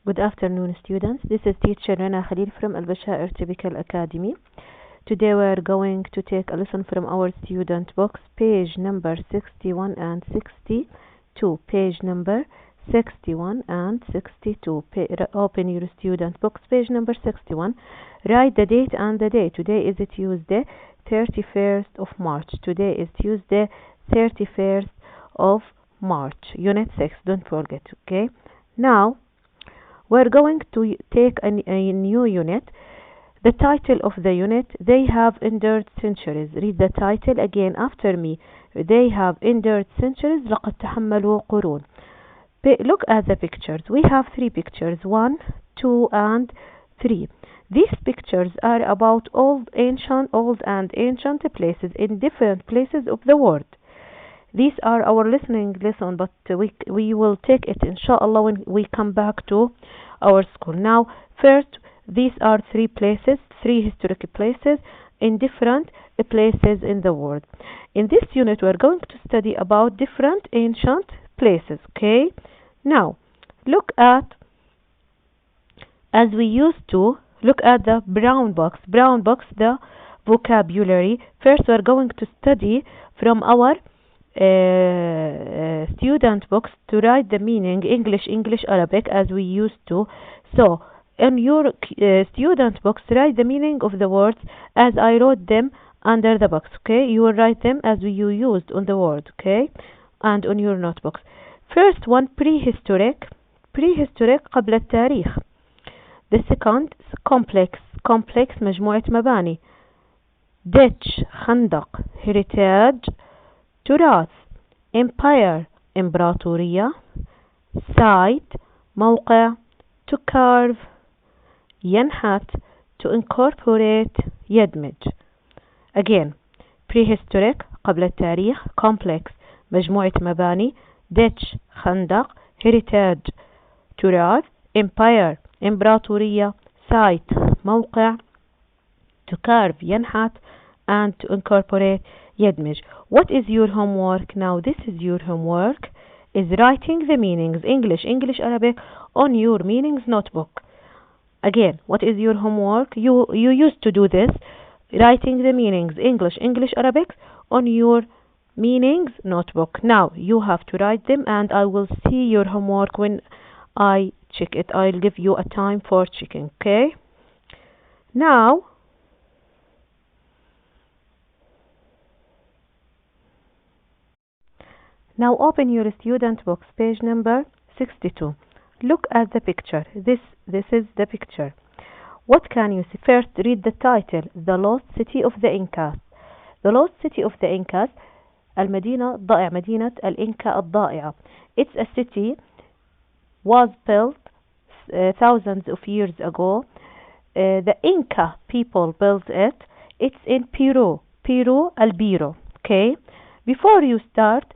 Good afternoon, students. This is teacher Rana Khalil from Al-Bashair Typical Academy. Today we are going to take a lesson from our student box, page number 61 and 62. Page number 61 and 62. Open your student box, page number 61. Write the date and the day. Today is Tuesday, 31st of March. Today is Tuesday, 31st of March. Unit 6. Don't forget, okay? Now, we're going to take a new unit. The title of the unit, They Have Endured Centuries. Read the title again after me. They have endured centuries. لقد تحملوا قرون. Look at the pictures. We have three pictures, 1, 2, and 3. These pictures are about old and ancient places in different places of the world. These are our listening lesson, but we will take it inshallah when we come back to our school. Now, first, these are three historic places in different places in the world. In this unit, we're going to study about different ancient places, okay? Now, look at, as we used to, look at the brown box. Brown box, the vocabulary. First, we're going to study from our student box to write the meaning English, Arabic as we used to. So in your student box, write the meaning of the words as I wrote them under the box, okay? You will write them as you used on the word, okay? And on your notebooks. First one, prehistoric قبل التاريخ. The second, complex مجموعة مباني. ditch خندق. heritage تراث. empire إمبراطورية. site موقع. to carve ينحت. to incorporate يدمج. Again, prehistoric قبل التاريخ. complex مجموعة مباني. ditch خندق. heritage تراث. empire إمبراطورية. site موقع. to carve ينحت. and to incorporate يدمج. What is your homework now? This is your homework, is writing the meanings English, Arabic on your meanings notebook. Again, what is your homework? You used to do this, writing the meanings English, Arabic on your meanings notebook. Now you have to write them, and I will see your homework when I check it. I'll give you a time for checking, okay? Now open your student box, page number 62. Look at the picture. This is the picture. What can you see? First, read the title, The Lost City of the Incas. The Lost City of the Incas, المدينة الضائعة, مدينة الإنكا الضائعة. It's a city was built thousands of years ago. The Inca people built it. It's in Peru, El Biro. Okay. Before you start,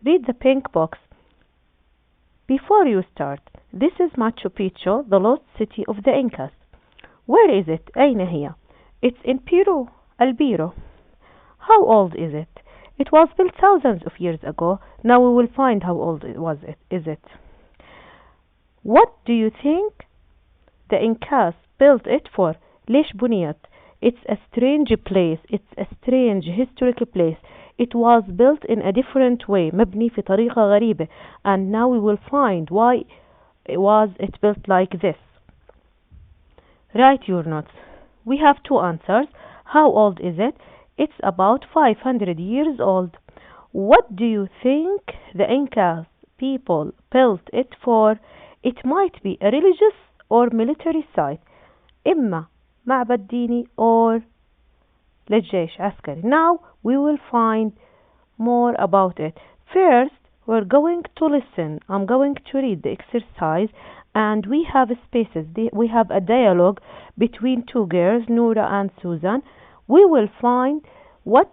read the pink box. Before you start, this is Machu Picchu, the lost city of the Incas. Where is it? أين هي? It's in Peru, El Biro. How old is it? It was built thousands of years ago. Now we will find how old is it. What do you think the Incas built it for? ليش بنيت? It's a strange place. It's a strange historical place. It was built in a different way. مبني في طريقة غريبة. And now we will find why was it built like this. Write your notes. We have two answers. How old is it? It's about 500 years old. What do you think the Incas people built it for? It might be a religious or military site. إما معبد ديني or للجيش عسكري. Now we will find more about it. First, we're going to listen. I'm going to read the exercise, and we have spaces. We have a dialogue between two girls, Noura and Susan. We will find what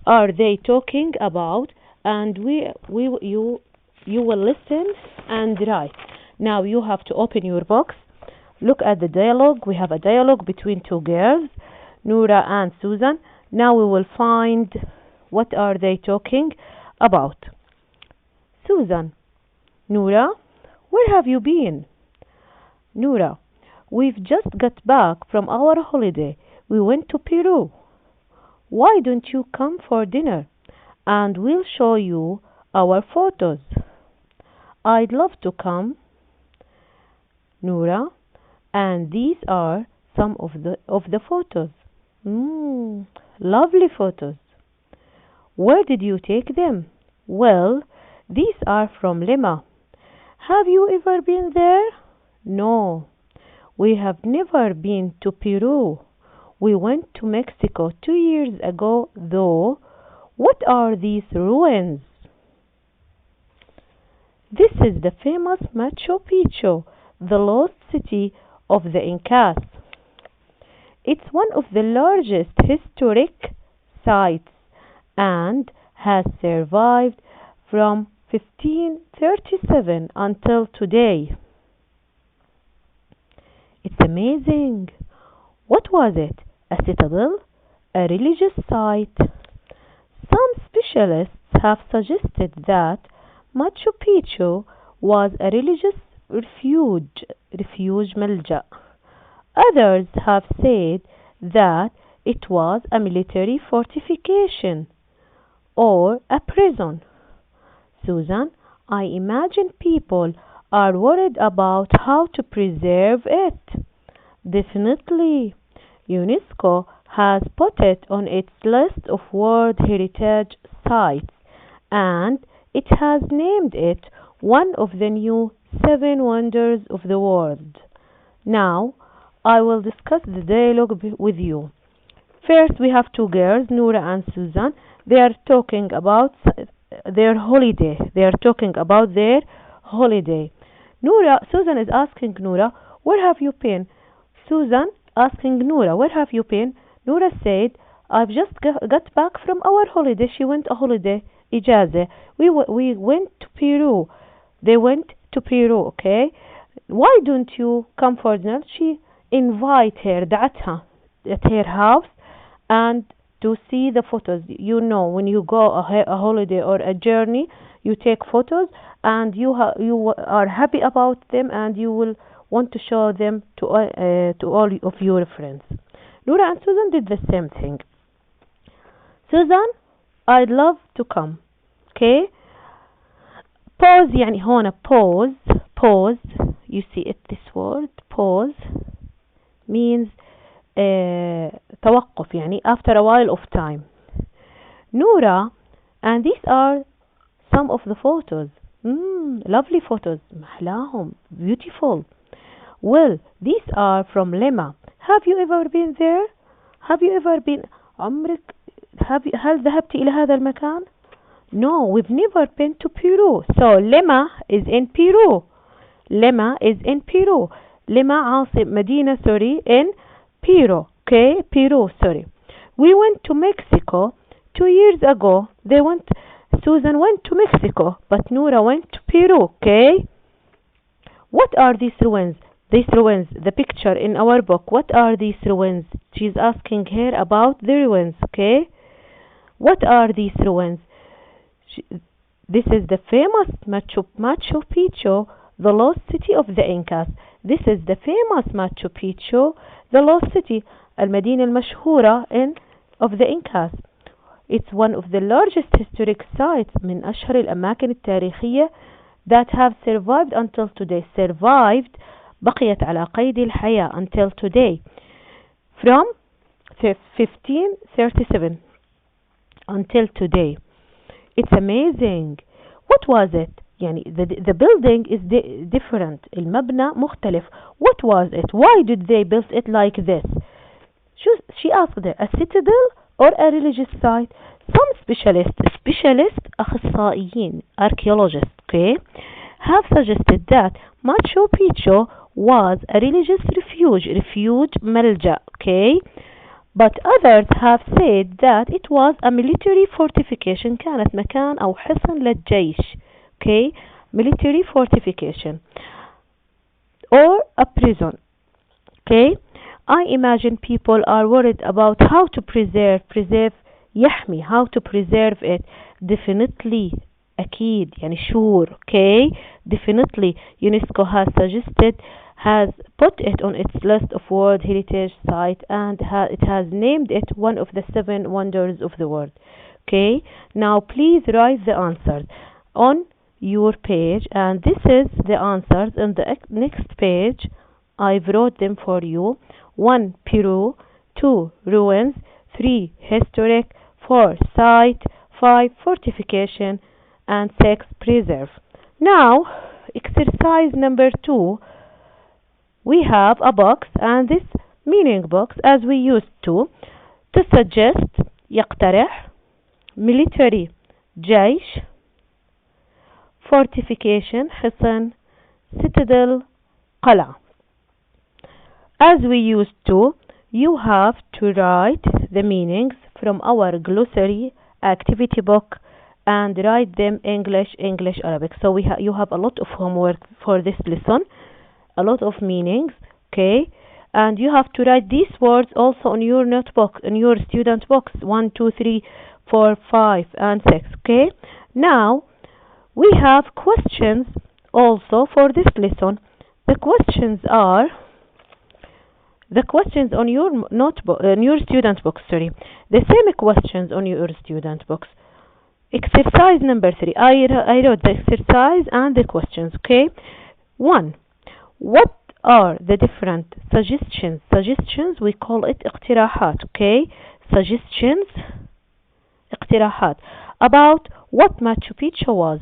are they talking about, and you will listen and write. Now you have to open your box. Look at the dialogue. We have a dialogue between two girls, Noura and Susan. Now we will find what are they talking about. Susan: Noura, where have you been? Noura, we've just got back from our holiday. We went to Peru. Why don't you come for dinner? And we'll show you our photos. I'd love to come, Noura, and these are some of the photos. Lovely photos. Where did you take them? Well, these are from Lima. Have you ever been there? No, we have never been to Peru. We went to Mexico 2 years ago, though. What are these ruins? This is the famous Machu Picchu, the lost city of the Incas. It's one of the largest historic sites and has survived from 1537 until today. It's amazing. What was it? A citadel? A religious site? Some specialists have suggested that Machu Picchu was a religious refuge ملجأ. Others have said that it was a military fortification or a prison. Susan, I imagine people are worried about how to preserve it. Definitely. UNESCO has put it on its list of World Heritage Sites and it has named it one of the new 7 wonders of the world. Now, I will discuss the dialogue with you. First, we have 2 girls, Noura and Susan. They are talking about their holiday. Susan is asking Noura, where have you been? Susan asking Noura, where have you been? Noura said, I've just got back from our holiday. She went a holiday, إجازة. We went to Peru. They went to Peru, okay? Why don't you come for dinner? She invite her, دعتها at her house and to see the photos. You know, when you go a holiday or a journey, you take photos and you are happy about them and you will want to show them to all of your friends. Noura and Susan did the same thing. Susan, I'd love to come. Okay? Pause يعني هنا pause. You see it, this word pause means توقف يعني after a while of time. Noura, and these are some of the photos. Lovely photos. محلاهم. Beautiful. Well, these are from Lima. Have you ever been there? عمرك هل ذهبت إلى هذا المكان? No, we've never been to Peru. So Lima is in Peru. Lima مدينة in Peru. Okay, Peru, sorry. We went to Mexico 2 years ago. Susan went to Mexico, but Noura went to Peru, okay? What are these ruins? The picture in our book. What are these ruins? She's asking her about the ruins, okay? What are these ruins? This is the famous Machu Picchu, the lost city of the Incas. This is the famous Machu Picchu, the lost city, المدينة المشهورة of the Incas. It's one of the largest historic sites من أشهر الأماكن التاريخية that have survived until today. بقيت على قيد الحياة until today. From 1537 until today. It's amazing. What was it? يعني the building is different. المبنى مختلف. What was it? Why did they build it like this? She asked her, a citadel or a religious site? Some specialists أخصائيين archaeologists, okay, have suggested that Machu Picchu was a religious refuge ملجأ, okay, but others have said that it was a military fortification. كانت مكان أو حصن للجيش, okay, military fortification or a prison, okay. I imagine people are worried about how to preserve يحمي, how to preserve it. Definitely أكيد يعني sure. Okay, definitely UNESCO has put it on its list of World Heritage Site and it has named it one of the 7 wonders of the world. Okay, now please write the answers on your page, and this is the answers on the next page. I've wrote them for you. 1. Peru. 2. Ruins. 3. Historic. 4. Site. 5. Fortification. And 6. Preserve. Now, exercise number 2. We have a box, and this meaning box, as we used to suggest يقترح, military جيش, fortification حصن, citadel قلعة. As we used to, you have to write the meanings from our glossary activity book and write them English, Arabic. So you have a lot of homework for this lesson, a lot of meanings, okay? And you have to write these words also on your notebook, in your student box, 1, 2, 3, 4, 5, and 6, okay? Now, we have questions also for this lesson. The questions on your notebook, in your student box, sorry. The same questions on your student box. Exercise number 3. I wrote the exercise and the questions, okay? 1. What are the different suggestions? Suggestions, we call it اقتراحات, okay? Suggestions, اقتراحات, about what Machu Picchu was.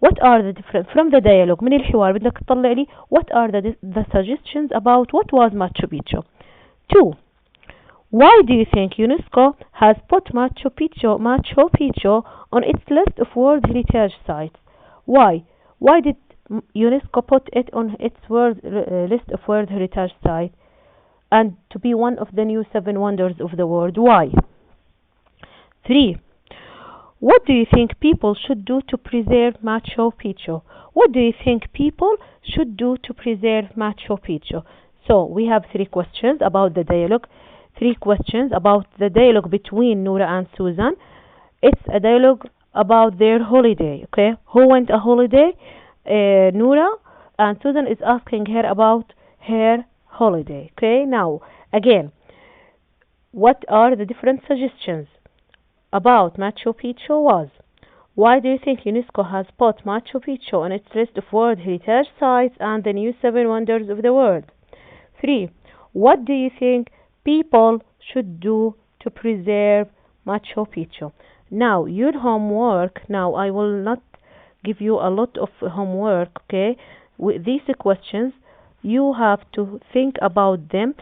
What are the different, from the dialogue, من الحوار بدك تطلع لي what are the suggestions about what was Machu Picchu. 2. Why do you think UNESCO has put Machu Picchu on its list of World Heritage Sites? Why? Why did UNESCO put it on its list of World Heritage Sites and to be one of the new 7 wonders of the world? Why? 3. What do you think people should do to preserve Machu Picchu? What do you think people should do to preserve Machu Picchu? So we have 3 questions about the dialogue. 3 questions about the dialogue between Noura and Susan. It's a dialogue about their holiday, okay? Who went a holiday? Noura, and Susan is asking her about her holiday, okay? Now, again, what are the different suggestions about Machu Picchu was? Why do you think UNESCO has put Machu Picchu on its list of World Heritage Sites and the new 7 wonders of the world? 3. What do you think people should do to preserve Machu Picchu? Now, your homework, now I will not give you a lot of homework, okay? With these questions, you have to think about them